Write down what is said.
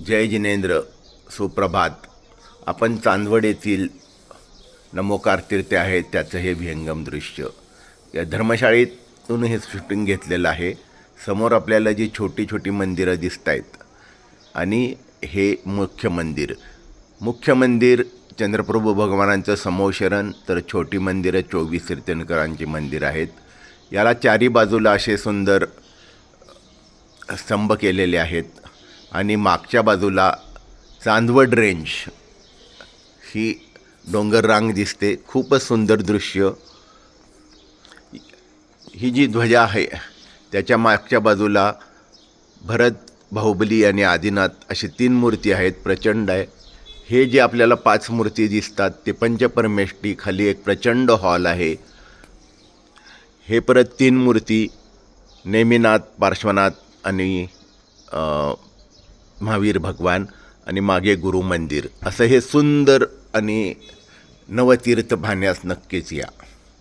जय जिनेंद्र, सुप्रभात. आपण चांदवड येथील नमोकार तीर्थ आहे त्याचं हे विहंगम दृश्य. या धर्मशाळेतून हे शूटिंग घेतलेलं आहे. समोर आपल्याला जी छोटी छोटी मंदिरं दिसत आहेत आणि हे मुख्य मंदिर चंद्रप्रभू भगवानांचं समोशरण, तर छोटी मंदिरं 24 तीर्थंकरांची मंदिर आहेत. याला चारी बाजूला असे सुंदर स्तंभ केलेले आहेत आणि मागच्या बाजूला चांदवड रेंज ही डोंगर रांग दिसते. खूपच सुंदर दृश्य. ही जी ध्वजा आहे त्याच्या मागच्या बाजूला भरत, बाहुबली आणि आदिनाथ अशी 3 मूर्ती आहेत. प्रचंड आहे. हे जे आपल्याला 5 मूर्ती दिसतात ते पंचपरमेष्ठी. खाली एक प्रचंड हॉल आहे. हे परत 3 मूर्ती नेमिनाथ, पार्श्वनाथ आणि महावीर भगवान आणि मागे गुरु मंदिर. असं हे सुंदर आणि नवतीर्थ पाहण्यास नक्कीच या.